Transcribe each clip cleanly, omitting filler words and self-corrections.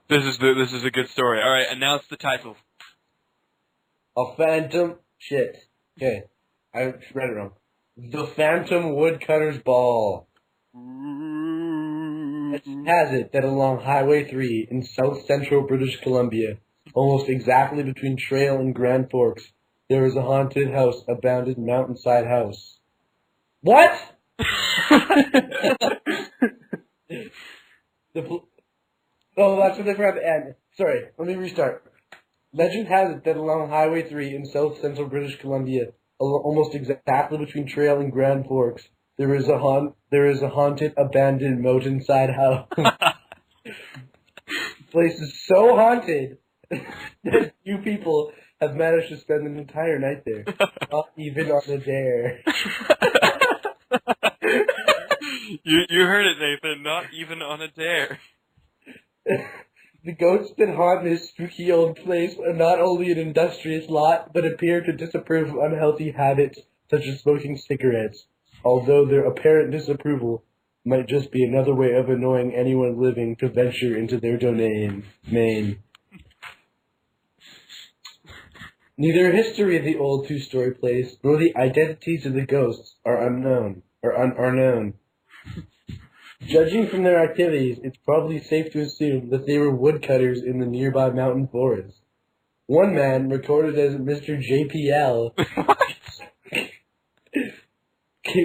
This is a good story. All right, announce the title. A phantom... Shit. Okay. I read it wrong. The Phantom Woodcutter's Ball. Legend has it that along Highway 3 in south-central British Columbia, almost exactly between Trail and Grand Forks, there is a haunted house, abandoned mountainside house. What? Oh, that's what they forgot to add. Sorry, let me restart. Legend has it that along Highway 3 in south-central British Columbia, almost exactly between Trail and Grand Forks, there is a haunted, abandoned mountainside house. The place is so haunted that few people have managed to spend an entire night there, not even on a dare. You heard it, Nathan. Not even on a dare. The ghosts that haunt this spooky old place are not only an industrious lot, but appear to disapprove of unhealthy habits such as smoking cigarettes, although their apparent disapproval might just be another way of annoying anyone living to venture into their domain. Neither history of the old two-story place nor the identities of the ghosts are known. Judging from their activities, it's probably safe to assume that they were woodcutters in the nearby mountain forest. One man, recorded as Mr. JPL,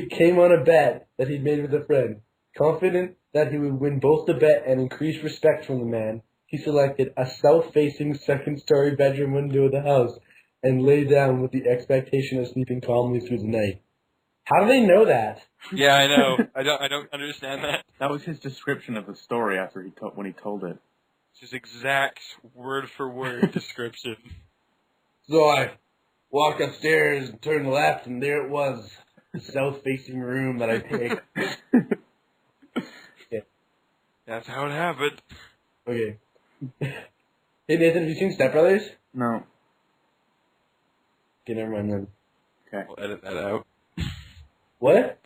came on a bet that he'd made with a friend. Confident that he would win both the bet and increase respect from the man, he selected a south-facing second-story bedroom window of the house and lay down with the expectation of sleeping calmly through the night. How do they know that? Yeah, I know. I don't understand that. That was his description of the story after when he told it. It's his exact word-for-word description. So I walked upstairs and turned left, and there it was, the south-facing room that I picked. Okay. That's how it happened. Okay. Hey Nathan, have you seen Step Brothers? No. Okay, never mind then. Okay. We'll edit that out. What?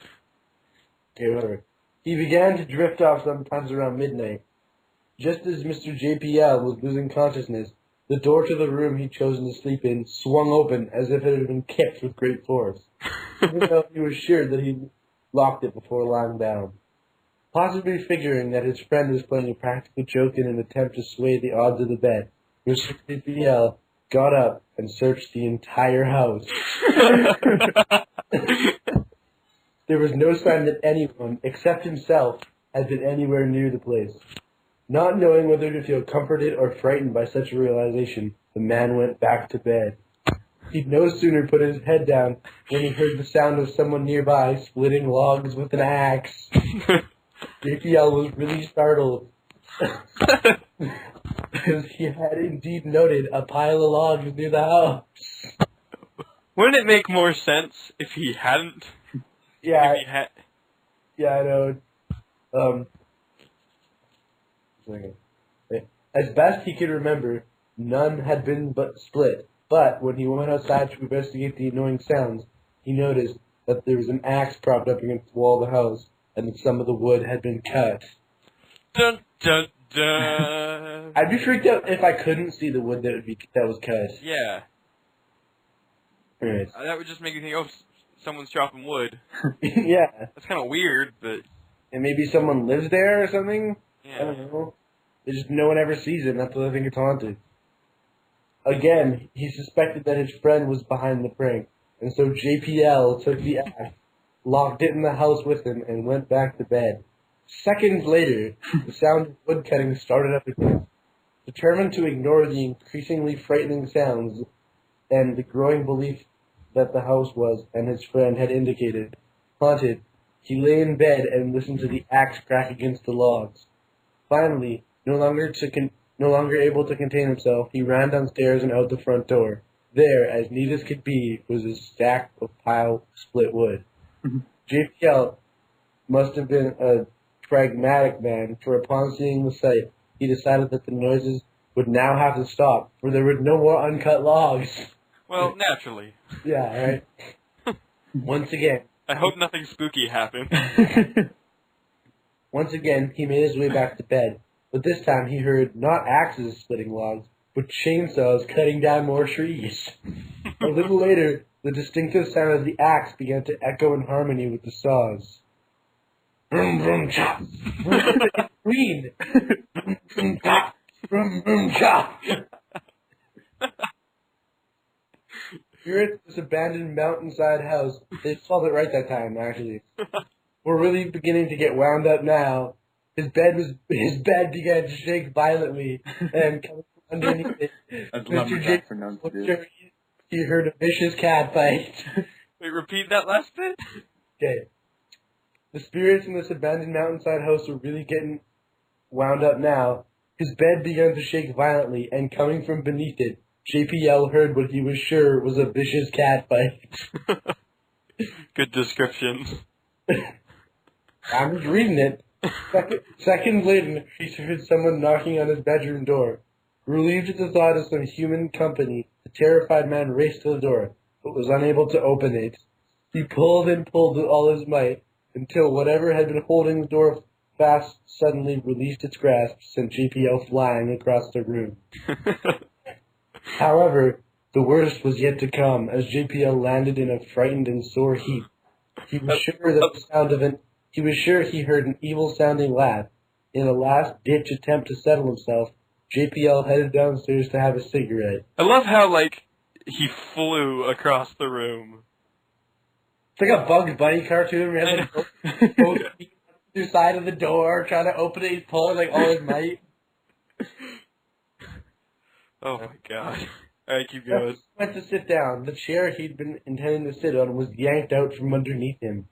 Okay, whatever. He began to drift off sometimes around midnight. Just as Mr. JPL was losing consciousness, the door to the room he'd chosen to sleep in swung open as if it had been kicked with great force, even though he was sure that he'd locked it before lying down. Possibly figuring that his friend was playing a practical joke in an attempt to sway the odds of the bet, Mr. JPL got up and searched the entire house. There was no sign that anyone, except himself, had been anywhere near the place. Not knowing whether to feel comforted or frightened by such a realization, the man went back to bed. He'd no sooner put his head down when he heard the sound of someone nearby splitting logs with an axe. JPL was really startled, because he had indeed noted a pile of logs near the house. Wouldn't it make more sense if he hadn't? Yeah, If he had... yeah, I know. As best he could remember, none had been but split. But when he went outside to investigate the annoying sounds, he noticed that there was an axe propped up against the wall of the house, and that some of the wood had been cut. Dun, dun, dun. I'd be freaked out if I couldn't see the wood that was cut. Yeah. Anyways. That would just make you think, oh, someone's chopping wood. Yeah. That's kind of weird, but... And maybe someone lives there or something? Yeah. I don't know. It's just no one ever sees it, and that's why I think it's haunted. Again, he suspected that his friend was behind the prank, and so JPL took the axe, locked it in the house with him, and went back to bed. Seconds later, the sound of woodcutting started up again. Determined to ignore the increasingly frightening sounds and the growing belief that the house was, and his friend had indicated, haunted, he lay in bed and listened to the axe crack against the logs. Finally, no longer able to contain himself, he ran downstairs and out the front door. There, as neat as could be, was a stack of piled split wood. JPL must have been a pragmatic man, for upon seeing the sight, he decided that the noises would now have to stop, for there were no more uncut logs. Well, naturally. Yeah, right? Once again. I hope nothing spooky happened. Once again, he made his way back to bed, But this time he heard not axes splitting logs, but chainsaws cutting down more trees. A little later, the distinctive sound of the axe began to echo in harmony with the saws. Vroom, vroom, chop. It's green. Vroom, vroom, chop. Vroom, vroom, chop. Spirits of this abandoned mountainside house, they spelled it right that time, actually, were really beginning to get wound up now. His bed began to shake violently, and coming from underneath it, Mr. J. He heard a vicious cat fight. Wait, repeat that last bit? Okay. The spirits in this abandoned mountainside house were really getting wound up now. His bed began to shake violently, and coming from beneath it, JPL heard what he was sure was a vicious cat fight. Good description. I'm just reading it. Seconds later, he heard someone knocking on his bedroom door. Relieved at the thought of some human company, the terrified man raced to the door, but was unable to open it. He pulled and pulled with all his might, until whatever had been holding the door fast suddenly released its grasp, sent JPL flying across the room. However, the worst was yet to come, as JPL landed in a frightened and sore heap. He was sure he heard an evil-sounding laugh. In a last-ditch attempt to settle himself, JPL headed downstairs to have a cigarette. I love how, he flew across the room. It's like a Bugs Bunny cartoon where he has both feet on the side of the door, trying to open it, he's pulling all his might. Oh my god. Alright, keep going. He went to sit down. The chair he'd been intending to sit on was yanked out from underneath him.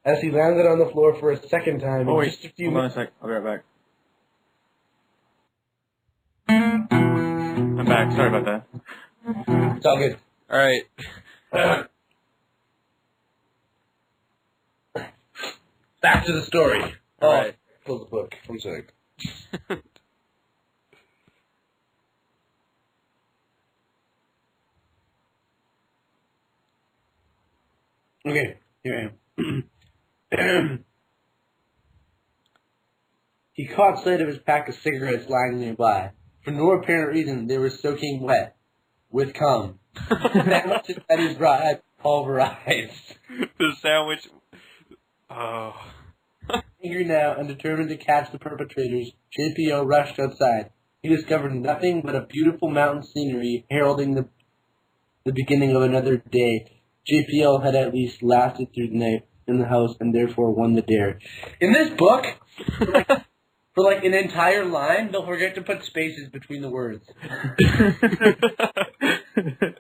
As he landed on the floor for a second time, Hold on a sec. I'll be right back. I'm back. Sorry about that. It's all good. Alright. Back to the story. Alright. Close the book. One sec. Okay, here I am. He caught sight of his pack of cigarettes lying nearby. For no apparent reason, they were soaking wet with cum. The sandwiches that he brought had pulverized. The sandwich... Oh... Angry now and determined to catch the perpetrators, JPO rushed outside. He discovered nothing but a beautiful mountain scenery heralding the beginning of another day. JPL had at least lasted through the night in the house and therefore won the dare. In this book, for an entire line, they'll forget to put spaces between the words. The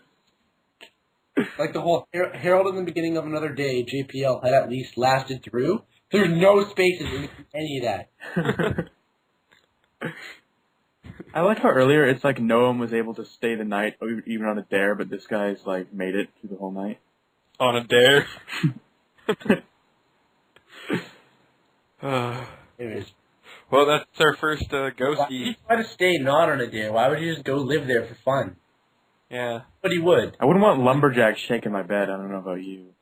whole heralding the beginning of another day, JPL had at least lasted through. There's no spaces in any of that. I like how earlier it's like no one was able to stay the night, even on a dare, but this guy's made it through the whole night. On a dare? Anyways. Well, that's our first ghosty. Why try to stay not on a dare? Why would you just go live there for fun? Yeah. But he would. I wouldn't want lumberjacks shaking my bed. I don't know about you.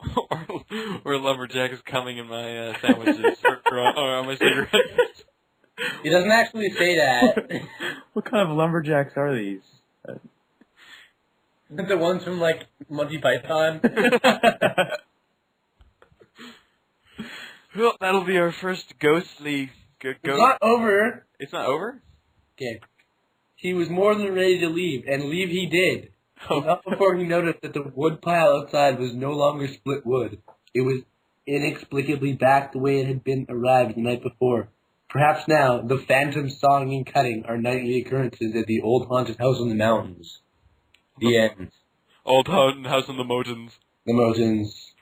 or lumberjack is coming in my sandwiches or on my cigarettes. He doesn't actually say that. What kind of lumberjacks are these? The ones from, Monty Python? Well, that'll be our first ghostly... It's not over. It's not over? Okay. He was more than ready to leave, and leave he did. Not before he noticed that the wood pile outside was no longer split wood. It was inexplicably back the way it had been arrived the night before. Perhaps now, the phantom sawing and cutting are nightly occurrences at the old haunted house in the mountains. The end. Old haunted house in the mountains. The mountains.